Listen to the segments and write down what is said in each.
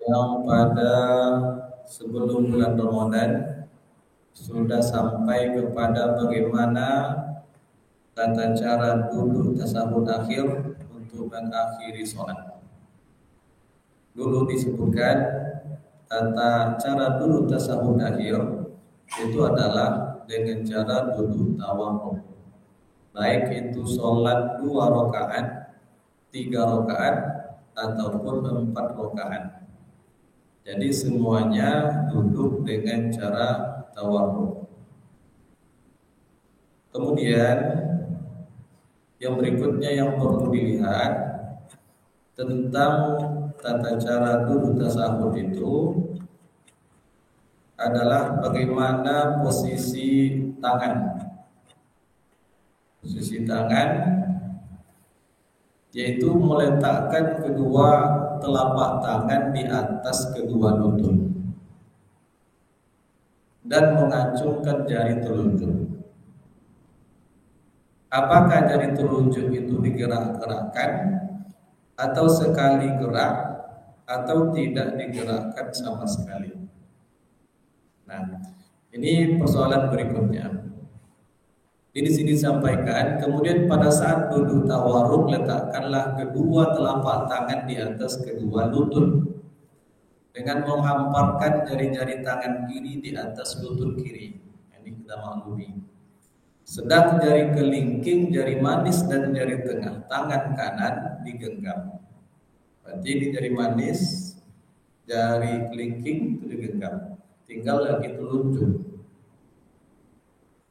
yang pada sebelum bulan Ramadan sudah sampai kepada bagaimana tata cara duduk tasyahud akhir untuk mengakhiri sholat. Dulu disebutkan tata cara duduk tasyahud akhir itu adalah dengan cara duduk tawarruk. Baik itu sholat 2 rakaat, 3 rakaat ataupun 4 rakaat. Jadi semuanya duduk dengan cara tawarruk. Kemudian yang berikutnya yang perlu dilihat tentang tata cara duduk tasyahud itu adalah bagaimana posisi tangan. Posisi tangan yaitu meletakkan kedua telapak tangan di atas kedua lutut dan mengacungkan jari telunjuk. Apakah jari telunjuk itu digerak-gerakkan atau sekali gerak atau tidak digerakkan sama sekali? Nah, ini persoalan berikutnya. Di sini disampaikan, kemudian pada saat duduk tawarruk letakkanlah kedua telapak tangan di atas kedua lutut dengan menghamparkan jari-jari tangan kiri di atas lutut kiri. Ini kita maklumi. Sedang jari kelingking, jari manis dan jari tengah tangan kanan digenggam. Berarti ini jari manis, jari kelingking itu digenggam. Tinggal lagi telunjuk.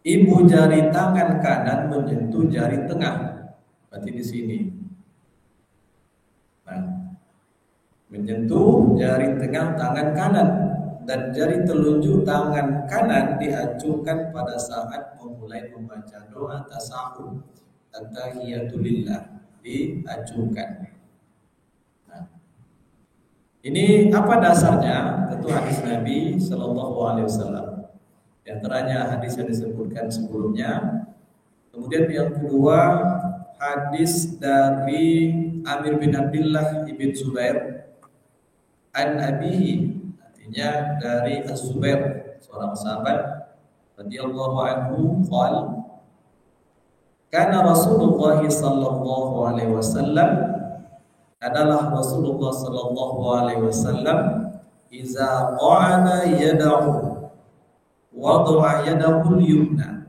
Ibu jari tangan kanan menyentuh jari tengah. Berarti di sini. Nah, menyentuh jari tengah tangan kanan dan jari telunjuk tangan kanan diacungkan pada saat memulai membaca doa tasyahud at-tahiyatulillah, diacungkan. Nah, ini apa dasarnya? Tentu hadis Nabi Sallallahu Alaihi Wasallam. Di antaranya hadis yang disebutkan sebelumnya. Kemudian yang kedua hadis dari Amir bin Abdullah ibn Zubair an abihi, artinya dari Az-Zubair, seorang sahabat radhiyallahu anhu, qala kana Rasulullah sallallahu alaihi wasallam, adalah Rasulullah sallallahu alaihi wasallam iza qa'ada yad'u wada'a yadahu al-yumna,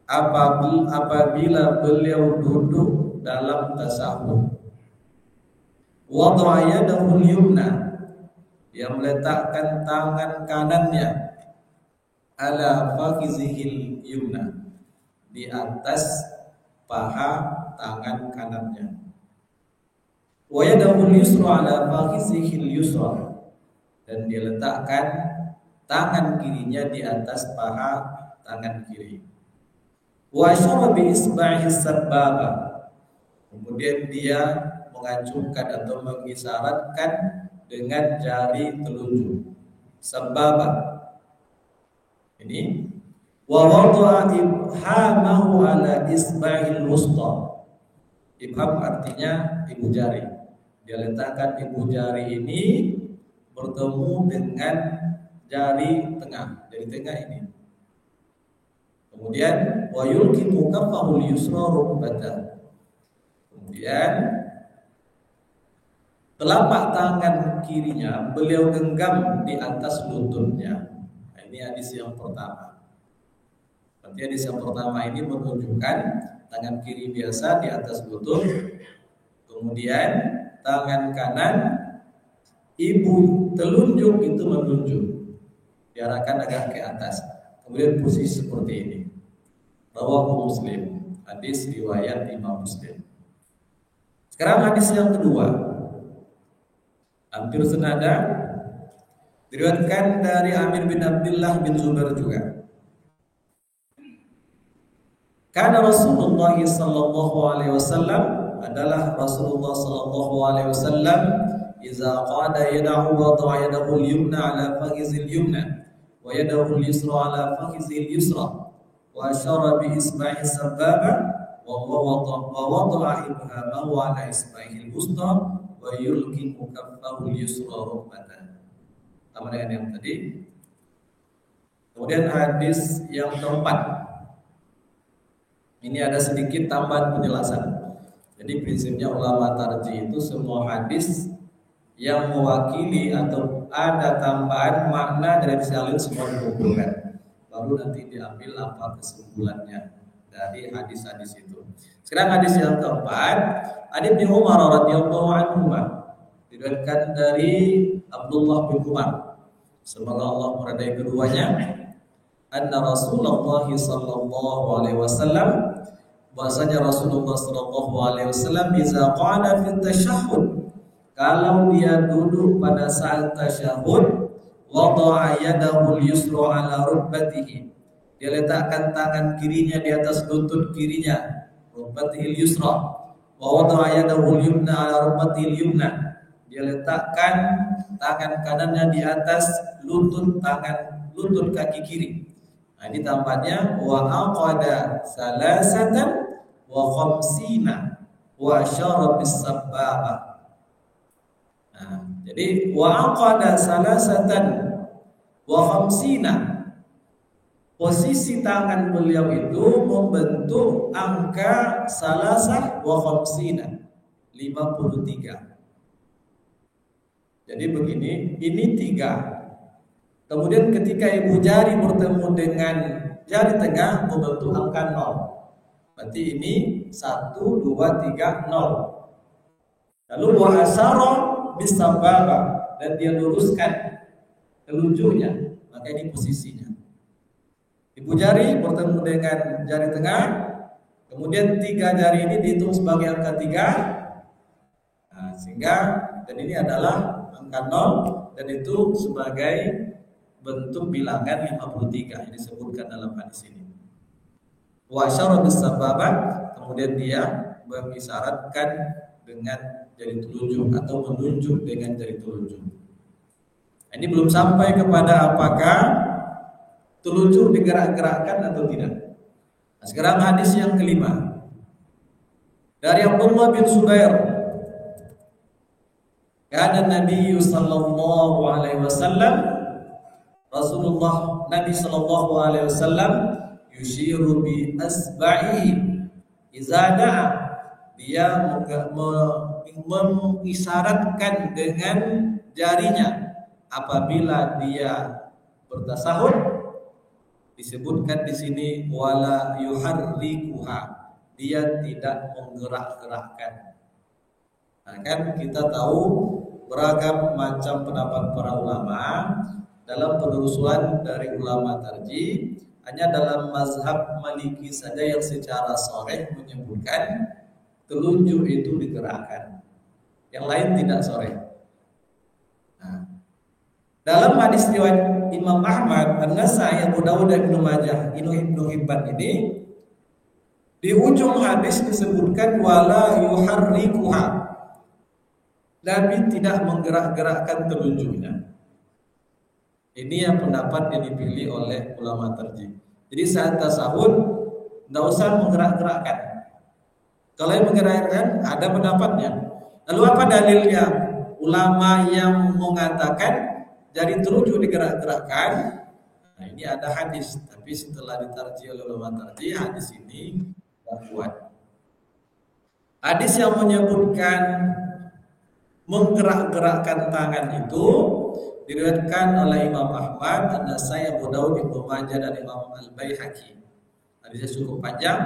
apabila beliau duduk dalam tasyahud, wada'a yadahu al-yumna, dia meletakkan tangan kanannya ala fakhizihil yumna, di atas paha tangan kanannya, wa yadahu al-yusra ala fakhizihil yusra, dan dia letakkan tangan kirinya di atas paha tangan kiri. Wa asyara bi isba'i sababa, kemudian dia mengacungkan atau mengisyaratkan dengan jari telunjuk. Sababa ini wa wada'a ibhamahu ala isba'il wusta. Ibham artinya ibu jari. Dia letakkan ibu jari ini bertemu dengan jari tengah, jari tengah ini. Kemudian wa yulqimu kaffahu al-yusra rukbata. Kemudian telapak tangan kirinya beliau genggam di atas lututnya. Nah, ini hadis yang pertama. Berarti hadis yang pertama ini menunjukkan tangan kiri biasa di atas lutut, kemudian tangan kanan ibu telunjuk itu menunjuk, diarahkan agak ke atas. Kemudian posisi seperti ini. Rawahu Muslim, hadis riwayat Imam Muslim. Sekarang hadis yang kedua, hampir senada, diriwayatkan dari Amir bin Abdullah bin Zubair juga. Karena Rasulullah sallallahu alaihi wasallam, adalah Rasulullah sallallahu alaihi wasallam iza qada yadahu wa ta'a yadahu al-yumna ala fakhizil yumna wa yadahu al-yusra ala fakhizil yusra wa asyara bi isba'i sababa wa wada'a ibhamahu ala isba'i al-wusta wa yulqimu kaffahu yusra rukbatan. Sama dengan yang tadi. Kemudian hadis yang keempat. Ini ada sedikit tambahan penjelasan. Jadi prinsipnya ulama tarjih itu semua hadis yang mewakili atau ada tambahan makna dari salin semua dikumpulkan. Baru nanti diambil apa kesimpulannya dari hadis-hadis itu. Sekarang hadis yang keempat, hadis Ibnu Umar radhiyallahu anhu, diriwayatkan dari Abdullah bin Umar, semoga Allah meridai keduanya, anna Rasulullah sallallahu alaihi wasallam, bahasanya Rasulullah sallallahu alaihi wasallam iza qala fi tasyahhud, kalau dia duduk pada saat tasyahud, wada'a yadahu al-yusra ala rukbatihi, dia letakkan tangan kirinya di atas lutut kirinya, rukbatihi al-yusra, wa wada'a yadahu al-yumna ala rukbatihi al-yumna, dia letakkan tangan kanannya di atas lutut kaki kiri. Nah, ini tambahnya wa aqada salasatan wa khamsina wa asyara bis sababah. Jadi wa aqada salasatan wa khamsina, posisi tangan beliau itu membentuk angka salasah wa khamsina, 53. Jadi begini, ini 3. Kemudian ketika ibu jari bertemu dengan jari tengah membentuk angka 0. Berarti ini 1, 2, 3, 0. Lalu wa asyara bisababa, dan dia luruskan telunjuknya, maka ini posisinya. Ibu jari bertemu dengan jari tengah, kemudian 3 jari ini dihitung sebagai angka 3. Nah, sehingga dan ini adalah angka 0 dan itu sebagai bentuk bilangan 53 yang disebutkan dalam hadis ini. Wa asyara bisababa, kemudian dia mengisyaratkan dengan jari telunjuk atau menunjuk dengan jari telunjuk. Ini belum sampai kepada apakah telunjuk digerak-gerakkan atau tidak. Nah, sekarang hadis yang kelima dari Abdullah bin Zubair, kana Nabi sallallahu alaihi wasallam, Rasulullah Nabi sallallahu alaihi wasallam yushiru bi asba'i idza da'a, dia mengisyaratkan dengan jarinya apabila dia bertasahud. Disebutkan di sini wala yuharrikuha, dia tidak menggerak-gerakkan. Nah, kan kita tahu beragam macam pendapat para ulama dalam penelusuran dari ulama tarjih. Hanya dalam mazhab Maliki saja yang secara sharih menyebutkan telunjuk itu digerakkan, yang lain tidak sharih. Nah, dalam hadis riwayat Imam Ahmad, An-Nasai, Abu Dawud dan Ibnu Majah, Ibnu Hibban ini di ujung hadis disebutkan wala yuharrikuha, Nabi tidak menggerak-gerakkan telunjuknya. Ini yang pendapat yang dipilih oleh ulama tarjih. Jadi saat tasawuf tidak usah menggerak-gerakkan. Kalau yang menggerakkan ada pendapatnya. Lalu apa dalilnya? Ulama yang mengatakan jari telunjuk digerak-gerakkan. Nah, ini ada hadis, tapi setelah ditarjih oleh ulama tarjih, hadis ini tidak kuat. Hadis yang menyebutkan menggerak-gerakkan tangan itu diriwayatkan oleh Imam Ahmad, An-Nasai, Abu Dawud, Ibnu Majah dan Imam Al-Baihaqi. Hadisnya cukup panjang,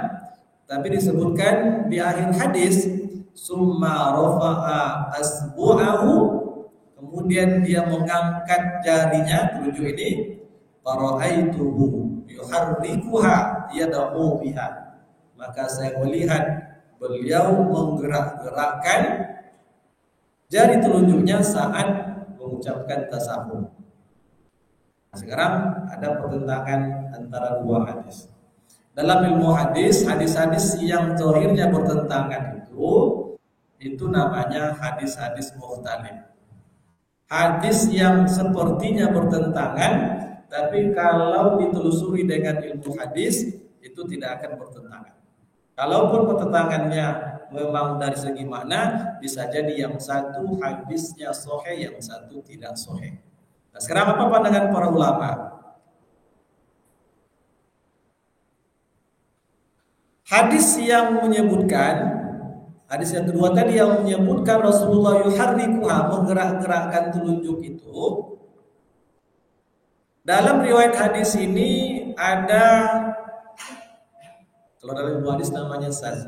tapi disebutkan di akhir hadis summa rafa'a asbu'ahu, kemudian dia mengangkat jarinya telunjuk ini, fara'aituhu yuharrikuha yadahu biha, maka saya melihat beliau menggerak-gerakkan jari telunjuknya saat mengucapkan tasawuf. Sekarang ada pertentangan antara dua hadis. Dalam ilmu hadis, hadis-hadis yang zahirnya bertentangan itu namanya hadis-hadis mukhtalif. Hadis yang sepertinya bertentangan, tapi kalau ditelusuri dengan ilmu hadis itu tidak akan bertentangan. Kalaupun pertentangannya memang dari segi makna bisa jadi yang satu hadisnya sahih, yang satu tidak sahih. Nah, sekarang apa pandangan para ulama? Hadis yang menyebutkan, hadis yang kedua tadi yang menyebutkan Rasulullah yuharrikuha, menggerak-gerakkan telunjuk itu, dalam riwayat hadis ini ada, kalau dalam hadis namanya saz.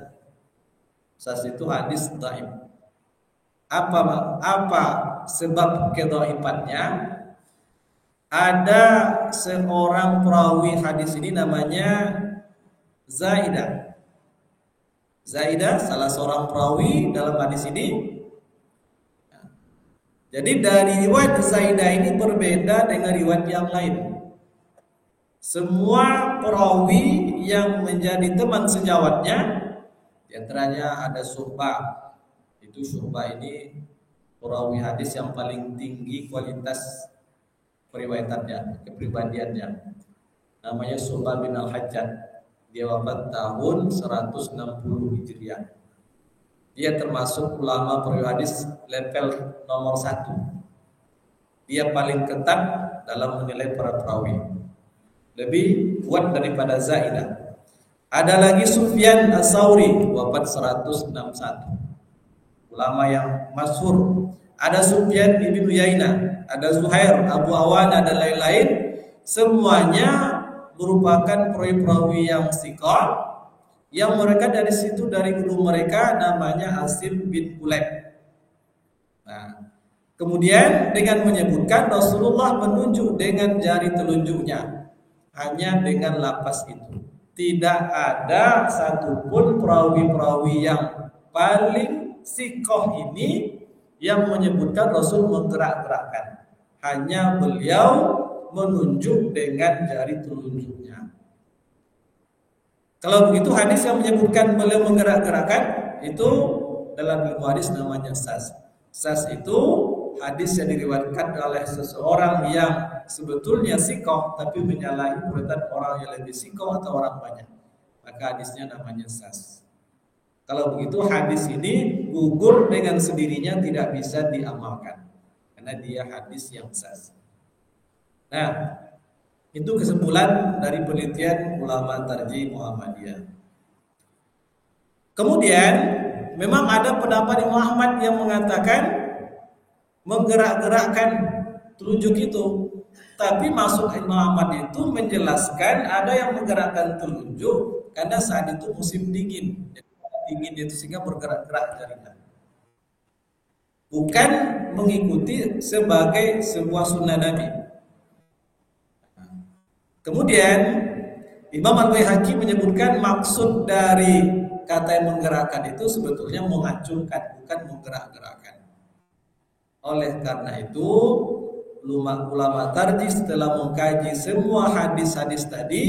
Saz itu hadis dhaif. Apa sebab kedhaifannya? Ada seorang perawi hadis ini namanya Zaidah. Zaidah salah seorang perawi dalam hadis ini. Jadi dari riwayat Zaidah ini berbeda dengan riwayat yang lain. Semua perawi yang menjadi teman sejawatnya, di antaranya ada Syu'bah. Itu Syu'bah ini perawi hadis yang paling tinggi kualitas periwayatannya, kepribadiannya. Namanya Syu'bah bin Al-Hajjaj. Dia wafat tahun 160 Hijriah. Dia termasuk ulama perawi hadis level nomor 1. Dia paling ketat dalam menilai para perawi. Lebih kuat daripada Zaidah. Ada lagi Sufyan Ats-Tsauri, wafat 161. Ulama yang masyhur. Ada Sufyan ibn Uyainah, ada Zuhair, Abu Awana dan lain-lain. Semuanya merupakan perawi-perawi yang thiqah, yang mereka dari situ, dari guru mereka namanya Asim bin Kulayb. Nah, kemudian dengan menyebutkan Rasulullah menunjuk dengan jari telunjuknya, hanya dengan lafaz itu. Tidak ada satupun perawi-perawi yang paling thiqah ini yang menyebutkan Rasul menggerak-gerakkan. Hanya beliau menunjuk dengan jari telunjuknya. Kalau begitu hadis yang menyebutkan beliau menggerak-gerakkan itu dalam ilmu hadis namanya saz. Saz itu hadis yang diriwayatkan oleh seseorang yang sebetulnya thiqah tapi menyalahi perkataan orang yang lebih thiqah atau orang banyak. Maka hadisnya namanya saz. Kalau begitu hadis ini gugur dengan sendirinya, tidak bisa diamalkan karena dia hadis yang saz. Nah, itu kesimpulan dari penelitian ulama tarjih Muhammadiyah. Kemudian memang ada pendapat Imam Ahmad yang mengatakan menggerak-gerakkan telunjuk itu. Tapi masuk Imam Ahmad itu menjelaskan ada yang menggerakkan telunjuk karena saat itu musim dingin. Dingin itu sehingga bergerak-gerak jarinya. Bukan mengikuti sebagai sebuah sunnah Nabi. Kemudian Imam Al-Baihaqi menyebutkan maksud dari kata yang menggerakkan itu sebetulnya mengacungkan, bukan menggerak-gerakkan. Oleh karena itu ulama tarjih setelah mengkaji semua hadis-hadis tadi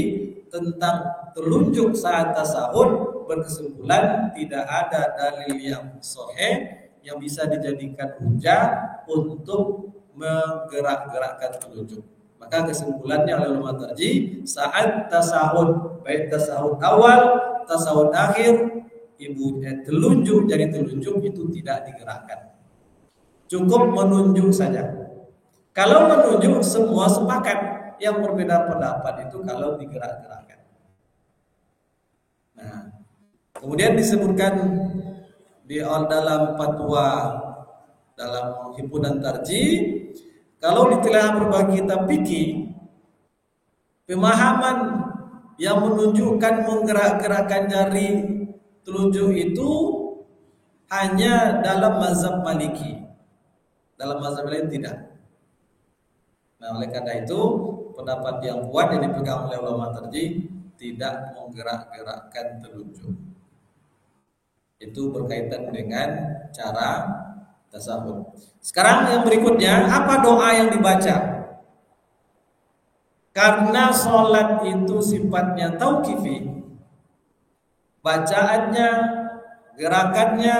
tentang telunjuk saat tasawuf berkesimpulan tidak ada dalil yang sahih yang bisa dijadikan hujah untuk menggerak-gerakkan telunjuk. Maka kesimpulannya oleh ulama tarjih saat tasawuf, baik tasawuf awal, tasawuf akhir, telunjuk jadi telunjuk itu tidak digerakkan. Cukup menunjuk saja. Kalau menunjuk semua sepakat, yang berbeda pendapat itu kalau digerak-gerakkan. Nah, kemudian disebutkan di dalam fatwa dalam himpunan tarjih, kalau ditelah berbagai kitab fikih, pemahaman yang menunjukkan menggerak-gerakkan jari telunjuk itu hanya dalam mazhab Maliki. Dalam mazhab lain tidak. Nah, oleh karena itu pendapat yang kuat yang dipegang oleh ulama tarjih tidak menggerak-gerakkan telunjuk. Itu berkaitan dengan cara tasawuf. Sekarang yang berikutnya, apa doa yang dibaca? Karena sholat itu sifatnya tauqifi, bacaannya, gerakannya,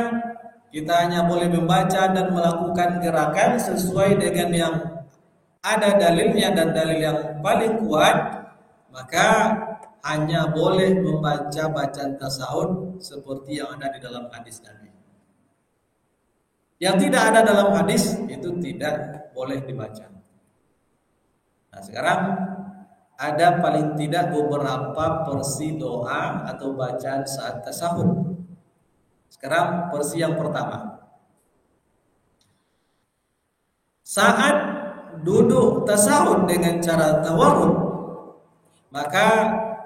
kita hanya boleh membaca dan melakukan gerakan sesuai dengan yang ada dalilnya dan dalil yang paling kuat. Maka hanya boleh membaca bacaan tasawuf seperti yang ada di dalam hadis Nabi. Yang tidak ada dalam hadis itu tidak boleh dibaca. Nah, sekarang ada paling tidak beberapa versi doa atau bacaan saat tasawuf. Sekarang versi yang pertama. Saat duduk tasawuf dengan cara tawarruk, maka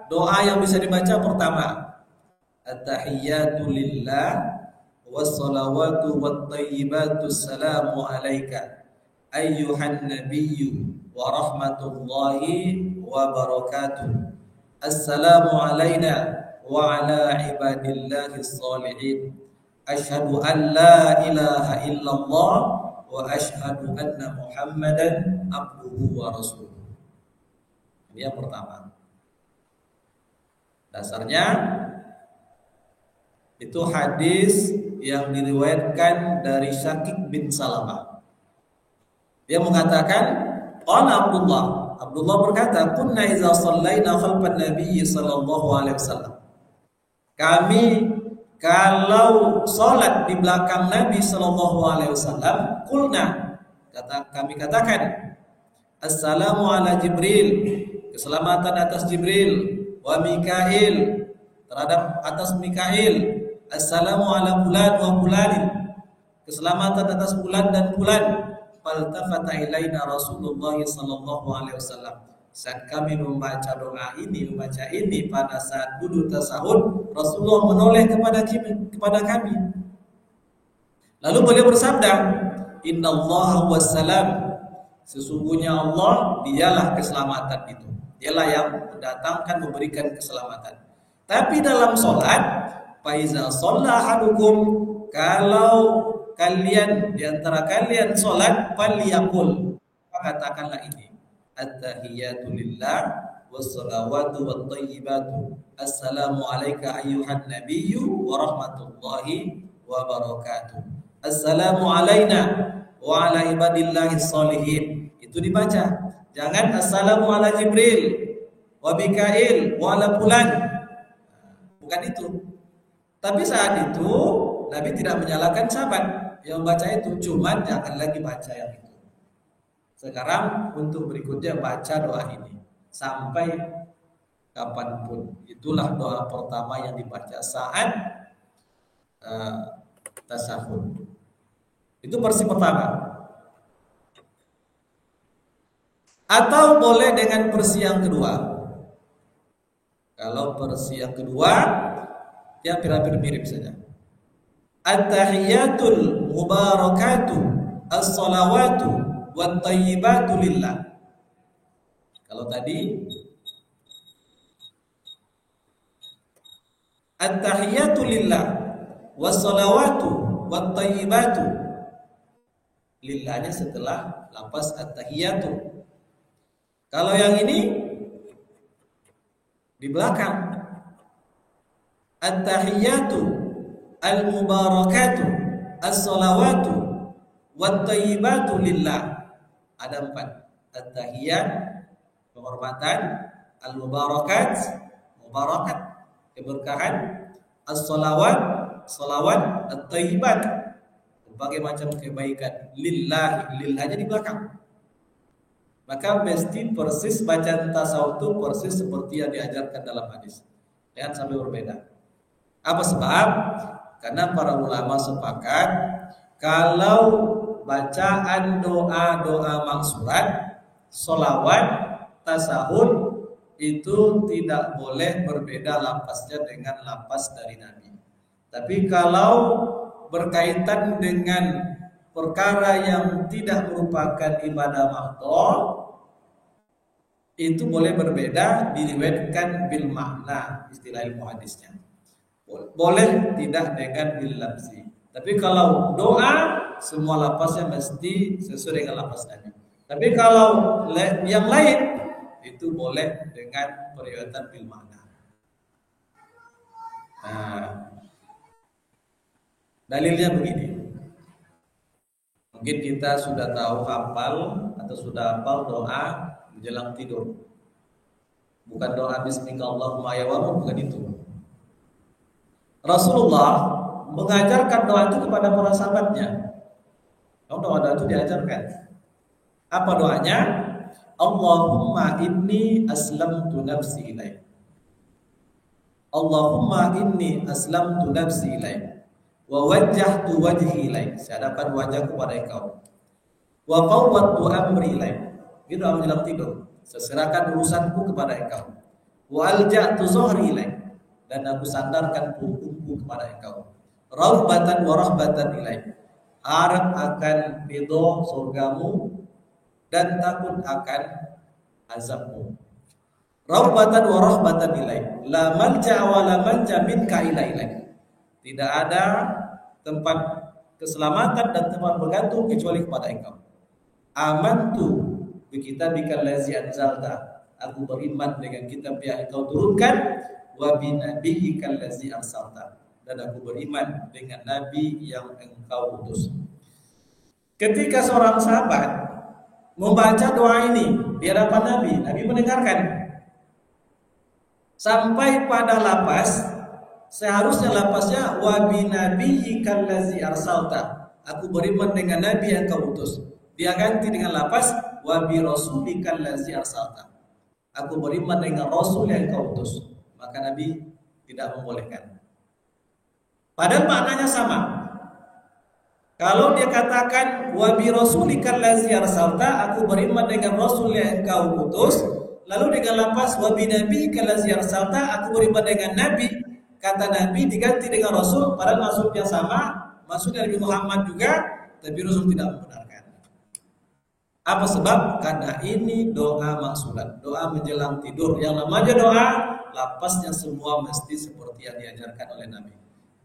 doa yang bisa dibaca pertama, At-tahiyyatu lillah wassalawatu wattayyibatu assalamu alayka ayyuhan nabiyyu wa rahmatullahi wa barakatuh. Assalamu alayna wa ala ibadillahis sholihin. Asyhadu an la ilaha illallah wa asyhadu anna Muhammadan abduhu wa rasuluh. Ini yang pertama. Dasarnya itu hadis yang diriwayatkan dari Syakik bin Salamah. Dia mengatakan, qala Abdullah berkata, kunna idza shallaina khalfan nabiy sallallahu alaihi wasallam. Kami kalau salat di belakang Nabi sallallahu alaihi wasallam, qulna, kami katakan, assalamu ala Jibril, keselamatan atas Jibril, wa Mikail, terhadap atas Mikail, assalamu ala fulan wa fulanin, keselamatan atas fulan dan fulan. Faltafata ilaina Rasulullah sallallahu alaihi wasallam. Saat kami membaca ini pada saat duduk tasahud, Rasulullah menoleh kepada kami. Lalu beliau bersabda, innallaha wassalam, sesungguhnya Allah dialah keselamatan itu. Dialah yang mendatangkan, memberikan keselamatan. Tapi dalam sholat, faiza shalla ahadukum, kalau kalian di antara kalian sholat, falyaqul, katakanlah ini, at-tahiyyatu lillah wassalawatu wattayyibatu assalamu alayka ayyuhan nabiyyu wa rahmatullahi wa barakatuh. Assalamu alayna wa ala ibadillahis sholihin. Itu dibaca. Jangan assalamu ala Jibril wa Mikail wa ala fulan. Bukan itu. Tapi saat itu Nabi tidak menyalahkan sahabat yang membaca itu, cuman jangan lagi baca yang itu. Sekarang untuk berikutnya baca doa ini sampai kapanpun. Itulah doa pertama yang dibaca saat tasahud. Itu versi pertama. Atau boleh dengan versi yang kedua. Kalau versi yang kedua, ya hampir mirip saja. At-tahiyyatul mubarakatuh as-salawatu wattayyibatu lillah. Kalau tadi at-tahiyyatu lillah was-salawatu wattayyibatu, lillahnya setelah lafaz at-tahiyyatu. Kalau yang ini di belakang, at-tahiyyatu al-mubarakatu as-salawatu wattayyibatu lillah. Ada 4. At-tahiyyat, penghormatan, al-mubarakat, mubarakat, keberkahan, as-salawat, salawat, at-tayyibat, berbagai macam kebaikan. Lillah, lillahnya di belakang. Maka mesti persis bacaan tasawuf itu persis seperti yang diajarkan dalam hadis. Jangan sampai berbeda. Apa sebab? Karena para ulama sepakat kalau bacaan doa-doa maksurat, sholawat, tasahud itu tidak boleh berbeda lafaznya dengan lafaz dari Nabi. Tapi kalau berkaitan dengan perkara yang tidak merupakan ibadah mahdhah, itu boleh berbeda, diriwayatkan bil makna, istilah ilmu hadisnya. Boleh tidak dengan bil lafzi. Tapi kalau doa, semua lafaznya mesti sesuai dengan lafaznya. Tapi kalau yang lain itu boleh dengan periwayatan bil makna. Nah, dalilnya begini. Mungkin kita sudah tahu hafal atau sudah hafal doa menjelang tidur. Bukan doa bismika Allahumma ya wa, bukan itu. Rasulullah mengajarkan doa itu kepada para sahabatnya. Doa itu diajarkan. Apa doanya? Allahumma inni aslamtu nafsi ilaik. Allahumma inni aslamtu nafsi ilaik wa wajjahtu wajhi ilaik. Saya hadapkan wajahku pada Engkau. Wa fawwadtu amri ilaik. Itu doa menjelang tidur. Seserahkan urusanku kepada Engkau. Wa alja'tu zuhri ilaik. Dan aku sandarkan punggungku kepada Engkau. Raghbatan wa rahbatan ilaik. Harap akan ridho surgamu dan takut akan azabmu. Raghbatan wa rahbatan ilaik. La malja wa la manja minka ilaik. Tidak ada tempat keselamatan dan tempat bergantung kecuali kepada Engkau. Amantu bi kitabika allazi anzalta. Aku beriman dengan kitab yang Engkau turunkan, wa bi nabiyyika allazi arsalta. Dan aku beriman dengan nabi yang Engkau utus. Ketika seorang sahabat membaca doa ini di hadapan Nabi mendengarkan sampai pada lapas. Seharusnya lapasnya wa bi nabiyyika allazi arsalta. Aku beriman dengan nabi yang Engkau utus. Dia ganti dengan lapas wa bi rasulika allazi arsalta. Aku beriman dengan rasul yang Engkau utus. Maka Nabi tidak membolehkan. Padahal maknanya sama. Kalau dia katakan wa bi rasulika allazi arsalta, aku beriman dengan rasul yang Engkau utus, lalu dengan lapas wa bi nabiyyika allazi arsalta, aku beriman dengan nabi, kata nabi diganti dengan rasul, padahal maksudnya sama, maksudnya Nabi Muhammad juga, tapi rasul tidak membenarkan. Apa sebab? Karena ini doa maksulat, doa menjelang tidur. Yang namanya doa, lapasnya semua mesti seperti yang diajarkan oleh Nabi.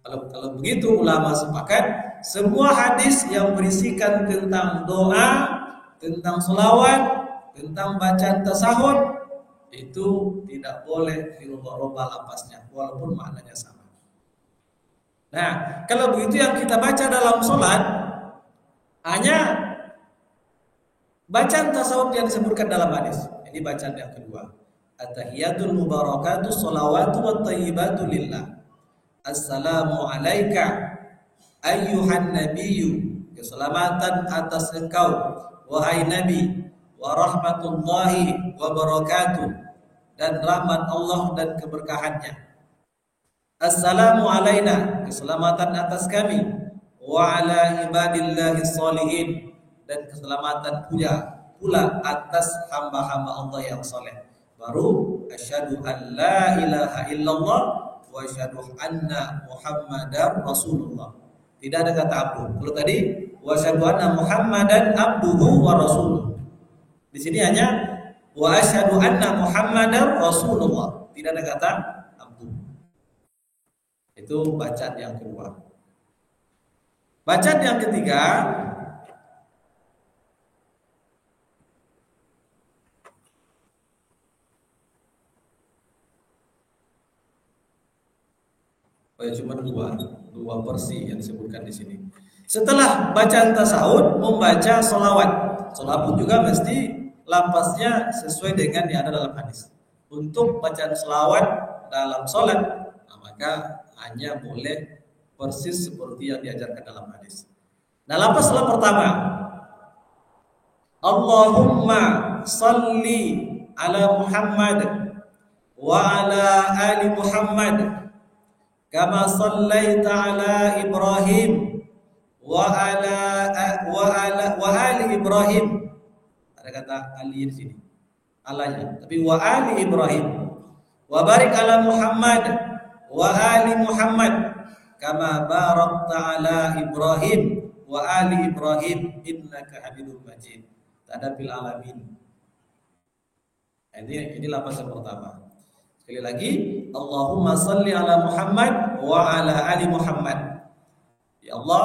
Kalau begitu ulama sepakat semua hadis yang berisikan tentang doa, tentang selawat, tentang bacaan tasahud itu tidak boleh dirubah-rubah lapasnya walaupun maknanya sama. Nah, kalau begitu yang kita baca dalam sholat hanya bacaan tasawuf yang disebutkan dalam hadis. Ini bacaan yang kedua. At-tahiyatul mubarakatuh sholawatu wat thayyibatu lillah. Assalamu alayka ayyuhan nabiyyu. Keselamatan atas engkau wahai nabi, wa rahmatullahi wa barakatuh, dan rahmat Allah dan keberkahannya. Assalamu alayna, keselamatan atas kami, wa ala ibadillahi sholihin, dan keselamatan pula atas hamba-hamba Allah yang saleh. Baru asyhadu an la ilaha illallah wa asyhadu anna Muhammadar Rasulullah. Tidak ada kata abdu. Kalau tadi wa asyhadu anna Muhammadan abduhu wa rasuluh. Di sini hanya wa asyhadu anna Muhammadar Rasulullah. Tidak ada kata abdu. Itu bacaan yang kedua. Bacaan yang ketiga, cuma dua versi yang disebutkan di sini. Setelah bacaan tasawuf, membaca sholawat. Sholawat pun juga mesti lapasnya sesuai dengan yang ada dalam hadis. Untuk bacaan sholawat dalam sholat, maka hanya boleh persis seperti yang diajarkan dalam hadis. Nah, lapas sholawat pertama, Allahumma salli ala Muhammad wa ala ali Muhammad kama sallaita ala Ibrahim wa ali Ibrahim. Ada kata ali di sini. Alanya, tapi wa ali Ibrahim. Wa barik ala Muhammad wa ali Muhammad kama barakta ala Ibrahim wa ali Ibrahim innaka Hamidum Majid. Tadabil alamin. Ini lapas yang pertama. Sekali lagi, Allahumma salli ala Muhammad wa ala ali Muhammad. Ya Allah,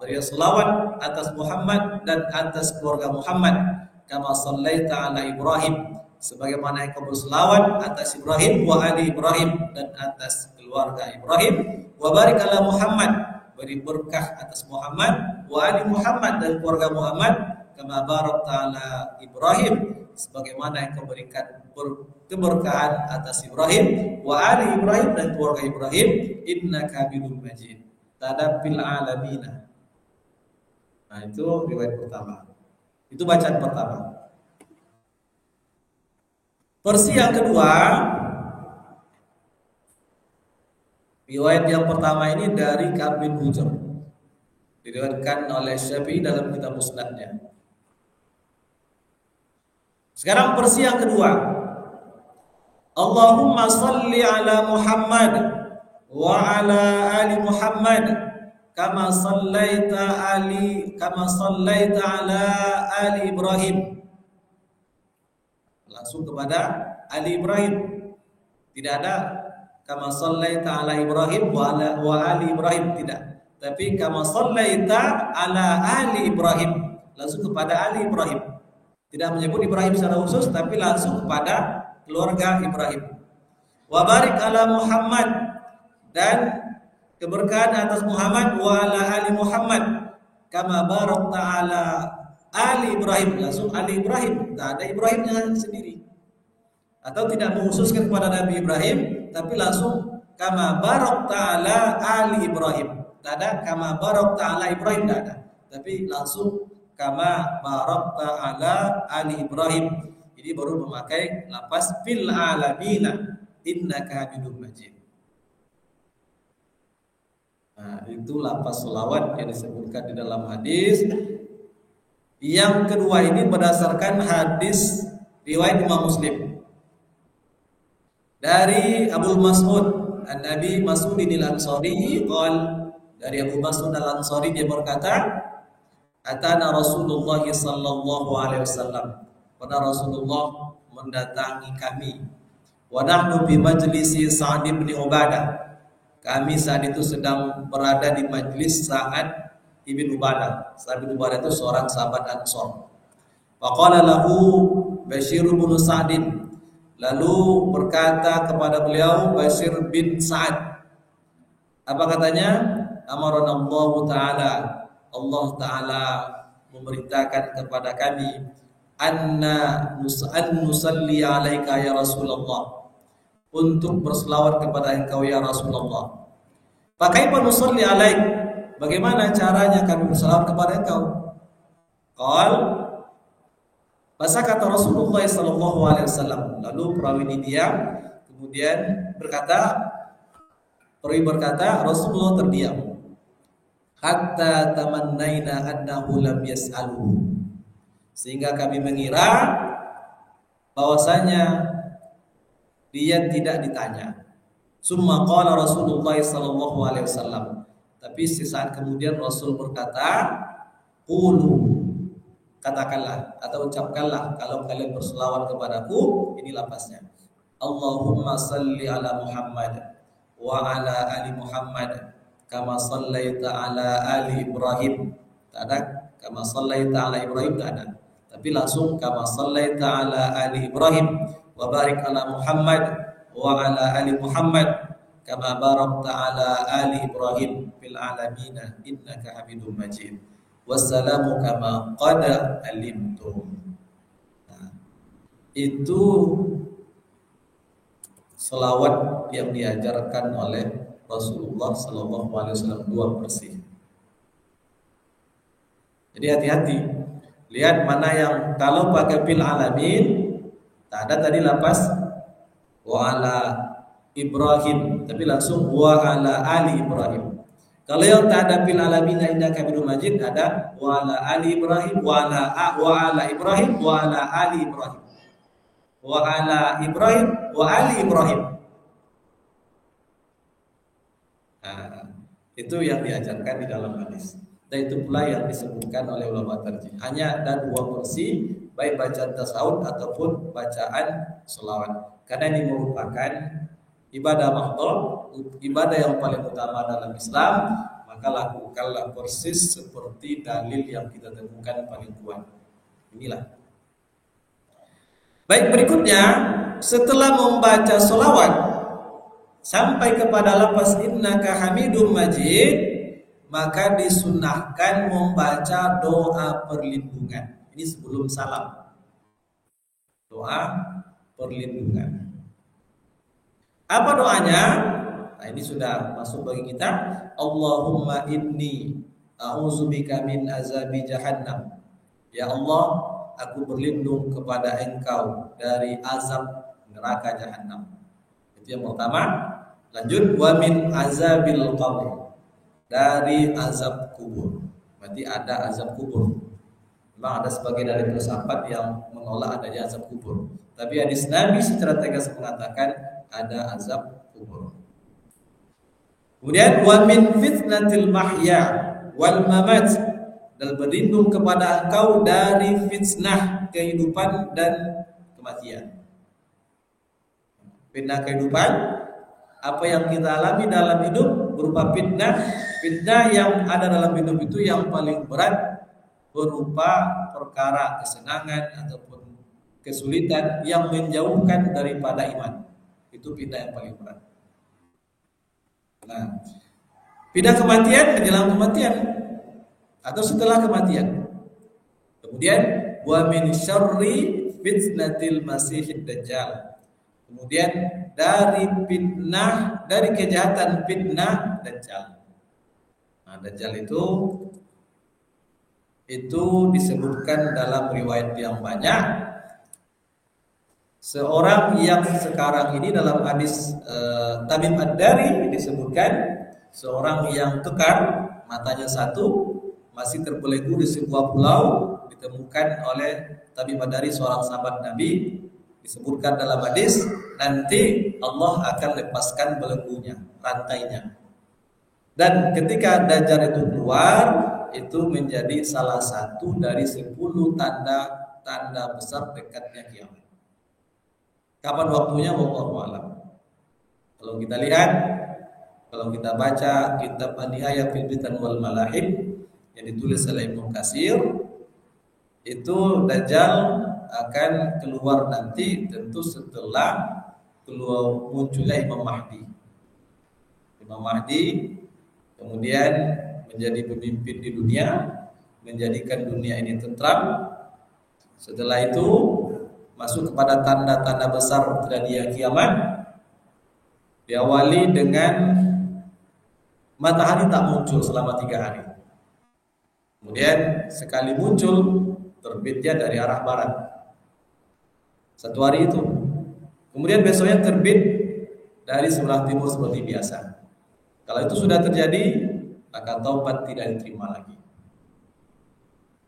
beri selawat atas Muhammad dan atas keluarga Muhammad. Kama sallaita ala Ibrahim, sebagaimana engkau berselawat atas Ibrahim wa ali Ibrahim, dan atas keluarga Ibrahim. Wa barik ala Muhammad, beri berkah atas Muhammad wa ali Muhammad, dan keluarga Muhammad. kama barakta ala Ibrahim, sebagaimana engkau berikan keberkahan atas Ibrahim wa ali Ibrahim dan keluarga Ibrahim, innaka Hamidum Majid. Tadabbil alamina. Nah, itu riwayat pertama. Itu bacaan pertama. Versi yang kedua, riwayat yang pertama ini dari Ka'ab bin Ujr, diriwayatkan oleh Syafi'i dalam kitab Musnadnya. Sekarang versi yang kedua, Allahumma salli ala Muhammad wa ala ali Muhammad kama sallaita ala ali Ibrahim. Langsung kepada ali Ibrahim. Tidak ada kama sallaita ala Ibrahim wa ali Ibrahim, tidak. Tapi kama sallaita ala ali Ibrahim, langsung kepada ali Ibrahim. Tidak menyebut Ibrahim secara khusus, tapi langsung kepada keluarga Ibrahim. Wa barik ala Muhammad, dan keberkahan atas Muhammad wa ala ali Muhammad kama barakta ala ali Ibrahim, langsung ali Ibrahim, tidak ada Ibrahimnya sendiri. Atau tidak mengkhususkan kepada Nabi Ibrahim, tapi langsung kama barakta ala ali Ibrahim. Tidak ada kama barakta ala Ibrahim, tidak ada. Tapi langsung kama barakta ala ali Ibrahim. Ini baru memakai lafaz fil alamina innaka Hamidum Majid. Nah, itu lafaz selawat yang disebutkan di dalam hadis. Yang kedua ini berdasarkan hadis riwayat Imam Muslim dari Abu Mas'ud, An-Nabi Mas'udin al-Ansari qol, dari Abu Mas'ud al-Ansari dia berkata, atana Rasulullah sallallahu alaihi wasallam, pada Rasulullah mendatangi kami, wa nahnu bi majlisi Sa'd bin Ubadah, kami saat itu sedang berada di majlis Sa'ad ibn Ubadah. Sa'ad bin Ubadah itu seorang sahabat Ansor. Faqala lahu Bashir bin Sa'd, lalu berkata kepada beliau Bashir bin Sa'ad, apa katanya? Amarana Allah Ta'ala, Allah Ta'ala memerintahkan kepada kami an nusalli alaika ya Rasulullah, untuk berselawat kepada engkau ya Rasulullah. Fakaifa nusalli alaik, bagaimana caranya kami berselawat kepada engkau? Qal, masa kata Rasulullah sallallahu alaihi wasallam, lalu perawi ini diam, kemudian perawi berkata Rasulullah terdiam, hatta tamannaina annahu lam yas'aluhu, sehingga kami mengira bahwasanya dia tidak ditanya. Summa qala Rasulullah sallallahu alaihi wasallam, tapi sesaat kemudian Rasul berkata, qulu, katakanlah atau ucapkanlah kalau kalian berselawat kepadaku, ini lafaznya, Allahumma salli ala Muhammad wa ala ali Muhammad kama sallaita ala ali Ibrahim. Tak ada kama sallaita ala Ibrahim, tak ada. Tapi langsung kama sallaita ala ali Ibrahim wa barik ala Muhammad wa ala ali Muhammad kama barakta ala ali Ibrahim fil alamin innaka Hamidum Majid. Wassalamu kama qad alimtum. Nah, itu selawat yang diajarkan oleh Rasulullah sallallahu alaihi wasallam, dua versi. Jadi hati-hati. Lihat mana yang kalau pakai fil alamin, tak ada tadi lafaz wa ala Ibrahim, tapi langsung wa ala ali Ibrahim. Kalau yang tak ada fil alamin innaka Hamidum Majid, ada wa ala ali Ibrahim wa ala Ibrahim wa ala ali Ibrahim. Wa ala Ibrahim wa ali Ibrahim. Nah, itu yang diajarkan di dalam hadis. Dan itu pula yang disebutkan oleh ulama tarjih. Hanya ada dua versi, baik bacaan tasawuf ataupun bacaan selawat. Karena ini merupakan ibadah mahdhur, ibadah yang paling utama dalam Islam, maka lakukanlah persis seperti dalil yang kita temukan paling kuat. Inilah. Baik, berikutnya setelah membaca selawat sampai kepada lafaz innaka Hamidum Majid, maka disunahkan membaca doa perlindungan. Ini sebelum salam. Doa perlindungan. Apa doanya? Nah, ini sudah masuk bagi kita. Allahumma inni a'udzubika min azabi jahannam. Ya Allah, aku berlindung kepada Engkau dari azab neraka Jahannam. Itu yang pertama. Lanjut, wa min azabil qabr, dari azab kubur. Berarti ada azab kubur. Memang ada sebagian dari filsafat yang menolak adanya azab kubur. Tapi hadis Nabi secara tegas mengatakan ada azab kubur. Kemudian wa min fitnatil mahya wal mamat, dan berlindung kepada Engkau dari fitnah kehidupan dan kematian. Fitnah kehidupan, apa yang kita alami dalam hidup berupa fitnah yang ada dalam hidup itu yang paling berat berupa perkara kesenangan ataupun kesulitan yang menjauhkan daripada iman. Itu fitnah yang paling berat. Nah, fitnah kematian menjelang kematian atau setelah kematian. Kemudian wa min syarri fitnatil masiihid dajjal. Kemudian dari fitnah, dari kejahatan fitnah dajjal. Nah, dajjal itu disebutkan dalam riwayat yang banyak. Seorang yang sekarang ini dalam hadis Tamim Ad-Dari disebutkan seorang yang kekar, matanya satu, masih terbelenggu di sebuah pulau, ditemukan oleh Tamim Ad-Dari, seorang sahabat Nabi. Disebutkan dalam hadis, nanti Allah akan lepaskan belenggunya, rantainya. Dan ketika Dajjal itu keluar, itu menjadi salah satu dari 10 tanda-tanda besar dekatnya kiamat. Kapan waktunya? Wallahu a'lam. Kalau kita lihat, kalau kita baca kitab An-Nihayah fil Fitan wal Malahib yang ditulis oleh Ibnu Katsir, itu Dajjal akan keluar nanti tentu setelah keluar munculnya Imam Mahdi. Imam Mahdi kemudian menjadi pemimpin di dunia, menjadikan dunia ini tentram. Setelah itu masuk kepada tanda-tanda besar terjadinya kiamat. Diawali dengan matahari tak muncul selama 3 hari. Kemudian sekali muncul terbitnya dari arah barat. 1 hari itu. Kemudian besoknya terbit dari sebelah timur seperti biasa. Kalau itu sudah terjadi, maka taubat tidak diterima lagi.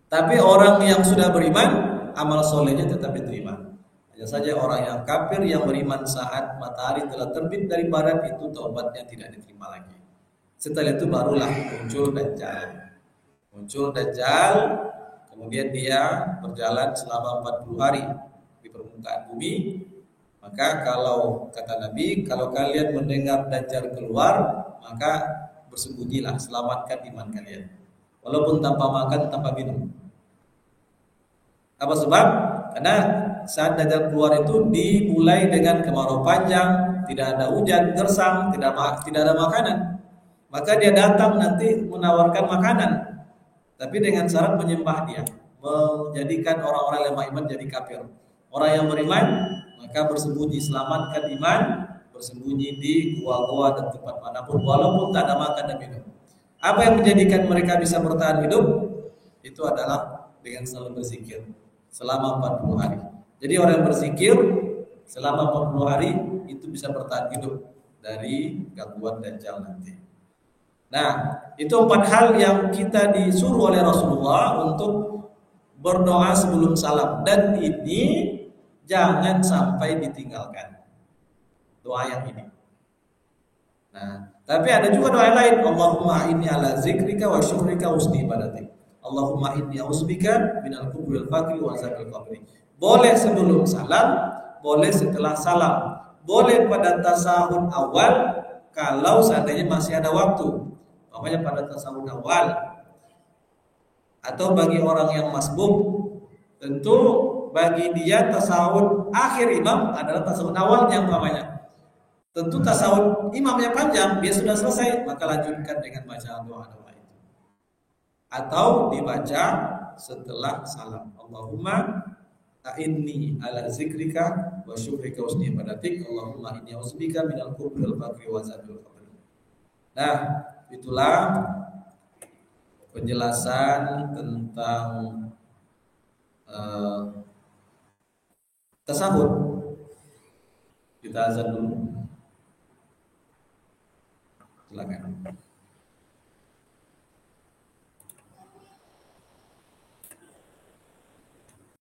Tapi orang yang sudah beriman, amal solehnya tetap diterima. Hanya saja orang yang kafir yang beriman saat matahari telah terbit dari barat, itu taubatnya tidak diterima lagi. Setelah itu barulah muncul Dajjal. Muncul Dajjal, kemudian dia berjalan selama 40 hari di permukaan bumi. Maka kalau kata Nabi, kalau kalian mendengar Dajjal keluar, maka bersembunyilah, selamatkan iman kalian. Walaupun tanpa makan, tanpa minum. Apa sebab? Karena saat Dajjal keluar itu dimulai dengan kemarau panjang, tidak ada hujan, gersang, tidak ada makanan. Maka dia datang nanti menawarkan makanan, tapi dengan syarat menyembah dia, menjadikan orang-orang lemah iman jadi kafir. Orang yang beriman maka bersembunyi, selamatkan iman, bersembunyi di gua-gua dan tempat manapun walaupun tak ada makan dan minum. Apa yang menjadikan mereka bisa bertahan hidup? Itu adalah dengan selalu berzikir selama 40 hari. Jadi orang yang berzikir selama 40 hari itu bisa bertahan hidup dari gangguan Dajjal nanti. Nah, itu 4 hal yang kita disuruh oleh Rasulullah untuk berdoa sebelum salam, dan ini jangan sampai ditinggalkan doa yang ini. Nah, tapi ada juga doa lain. Allahumma inni ala zikrika wa syukrika wa husni ibadatik. Allahumma inni a'udzubika minal kufri wal faqri wa azabil qabri. Boleh sebelum salam, boleh setelah salam, boleh pada tasahud awal kalau seandainya masih ada waktu. Makanya pada tasawuf awal, atau bagi orang yang masbuk, tentu bagi dia tasawuf akhir imam adalah tasawuf awal yang namanya. Tentu tasawuf imamnya panjang, dia sudah selesai, maka lanjutkan dengan baca doa-doa itu. Atau dibaca setelah salam. Allahumma a'inni ala zikrika wa syukrika wa husni ibadatik. Allahumma inni a'udzubika minal kufri wal faqri wa azabil qabr. Nah, itulah penjelasan tentang tasawuf. Kita azan dulu. Silakan.